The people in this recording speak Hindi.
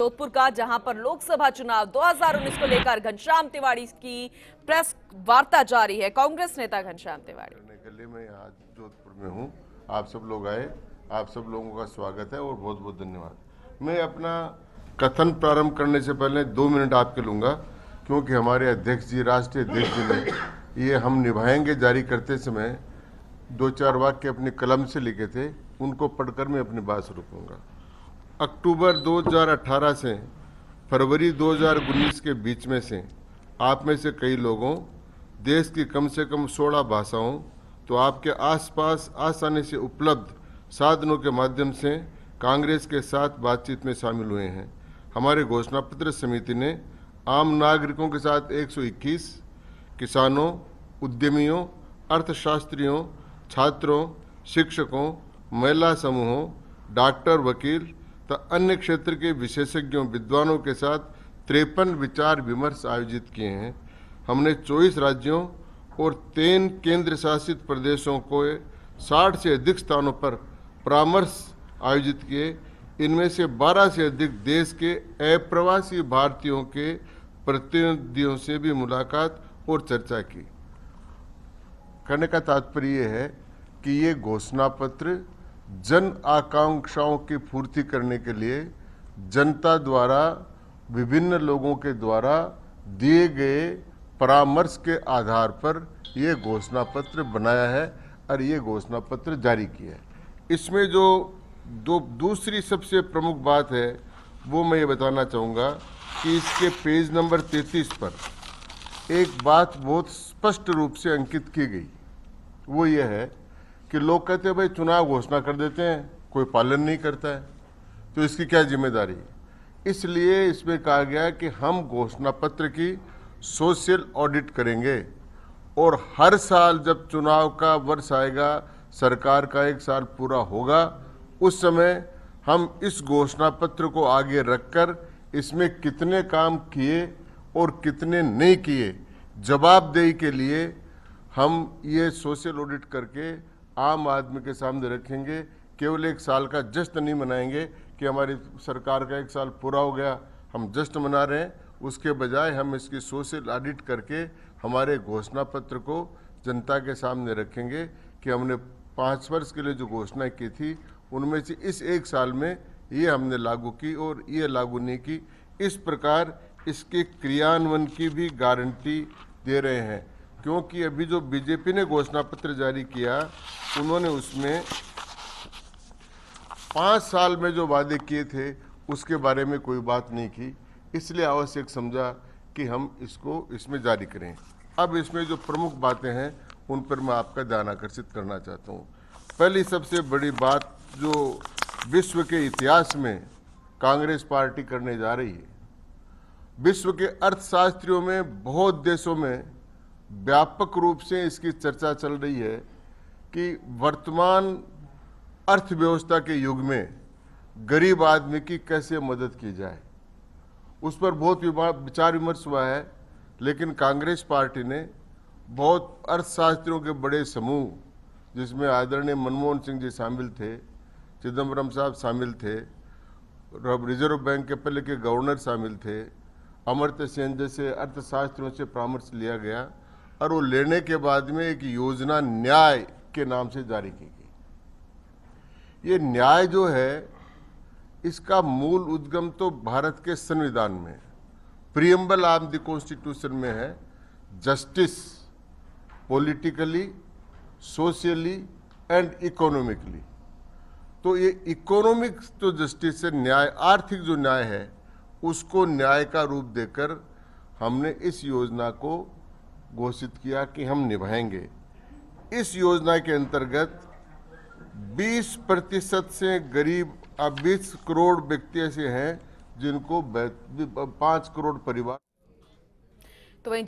जोधपुर का, जहां पर लोकसभा चुनाव 2019 को लेकर घनश्याम तिवाड़ी की प्रेस वार्ता जारी है। कांग्रेस नेता घनश्याम तिवाड़ी करने के लिए मैं यहाँ जोधपुर में हूँ। आप सब लोग आए, आप सब लोगों का स्वागत है और बहुत बहुत धन्यवाद। मैं अपना कथन प्रारंभ करने से पहले 2 मिनट आपके लूँगा, क्योंकि हमारे अध्यक्ष जी, राष्ट्रीय अध्यक्ष जी ने ये हम निभाएंगे जारी करते समय 2-4 वाक्य अपनी कलम से लिखे थे, उनको पढ़कर मैं अपनी बात शुरू करूँगा। अक्टूबर 2018 से फरवरी 2019 के बीच में से आप में से कई लोगों देश की कम से कम 16 भाषाओं तो आपके आसपास आसानी से उपलब्ध साधनों के माध्यम से कांग्रेस के साथ बातचीत में शामिल हुए हैं। हमारे घोषणा पत्र समिति ने आम नागरिकों के साथ 121 किसानों, उद्यमियों, अर्थशास्त्रियों, छात्रों, शिक्षकों, महिला समूहों, डॉक्टर, वकील तथा अन्य क्षेत्र के विशेषज्ञों, विद्वानों के साथ 53 विचार विमर्श आयोजित किए हैं। हमने 24 राज्यों और 3 केंद्र शासित प्रदेशों को 60 से अधिक स्थानों पर परामर्श आयोजित किए। इनमें से 12 से अधिक देश के अप्रवासी भारतीयों के प्रतिनिधियों से भी मुलाकात और चर्चा की। कहने का तात्पर्य यह है कि ये घोषणा पत्र जन आकांक्षाओं की पूर्ति करने के लिए जनता द्वारा, विभिन्न लोगों के द्वारा दिए गए परामर्श के आधार पर ये घोषणा पत्र बनाया है और ये घोषणा पत्र जारी किया है। इसमें जो दूसरी सबसे प्रमुख बात है वो मैं ये बताना चाहूँगा कि इसके पेज नंबर 33 पर एक बात बहुत स्पष्ट रूप से अंकित की गई। वो ये है कि लोग कहते हैं भाई चुनाव घोषणा कर देते हैं, कोई पालन नहीं करता है, तो इसकी क्या जिम्मेदारी। इसलिए इसमें कहा गया है कि हम घोषणा पत्र की सोशल ऑडिट करेंगे और हर साल जब चुनाव का वर्ष आएगा, सरकार का 1 साल पूरा होगा, उस समय हम इस घोषणा पत्र को आगे रखकर इसमें कितने काम किए और कितने नहीं किए, जवाबदेही के लिए हम ये सोशल ऑडिट करके आम आदमी के सामने रखेंगे। केवल 1 साल का जश्न नहीं मनाएंगे कि हमारी सरकार का 1 साल पूरा हो गया, हम जश्न मना रहे हैं। उसके बजाय हम इसकी सोशल ऑडिट करके हमारे घोषणा पत्र को जनता के सामने रखेंगे कि हमने 5 वर्ष के लिए जो घोषणा की थी उनमें से इस 1 साल में ये हमने लागू की और ये लागू नहीं की। इस प्रकार इसके क्रियान्वयन की भी गारंटी दे रहे हैं, क्योंकि अभी जो बीजेपी ने घोषणा पत्र जारी किया उन्होंने उसमें 5 साल में जो वादे किए थे उसके बारे में कोई बात नहीं की। इसलिए आवश्यक समझा कि हम इसमें जारी करें। अब इसमें जो प्रमुख बातें हैं उन पर मैं आपका ध्यान आकर्षित करना चाहता हूँ। पहली सबसे बड़ी बात जो विश्व के इतिहास में कांग्रेस पार्टी करने जा रही है, विश्व के अर्थशास्त्रियों में बहुत देशों में व्यापक रूप से इसकी चर्चा चल रही है कि वर्तमान अर्थव्यवस्था के युग में गरीब आदमी की कैसे मदद की जाए। उस पर बहुत विचार विमर्श हुआ है, लेकिन कांग्रेस पार्टी ने बहुत अर्थशास्त्रियों के बड़े समूह, जिसमें आदरणीय मनमोहन सिंह जी शामिल थे, चिदम्बरम साहब शामिल थे, रिजर्व बैंक के पहले के गवर्नर शामिल थे, अमर्त्य सेन जैसे अर्थशास्त्रियों से परामर्श लिया गया और वो लेने के बाद में एक योजना न्याय के नाम से जारी की गई। ये न्याय जो है, इसका मूल उद्गम तो भारत के संविधान में, प्रीएम्बल ऑफ द कॉन्स्टिट्यूशन में है, justice politically, socially and economically. तो ये इकोनॉमिक जो जस्टिस है, न्याय, आर्थिक जो न्याय है, उसको न्याय का रूप देकर हमने इस योजना को घोषित किया कि हम निभाएंगे। इस योजना के अंतर्गत 20% से गरीब, अब 20 करोड़ व्यक्ति ऐसे हैं जिनको 5 करोड़ परिवार। तो वहीं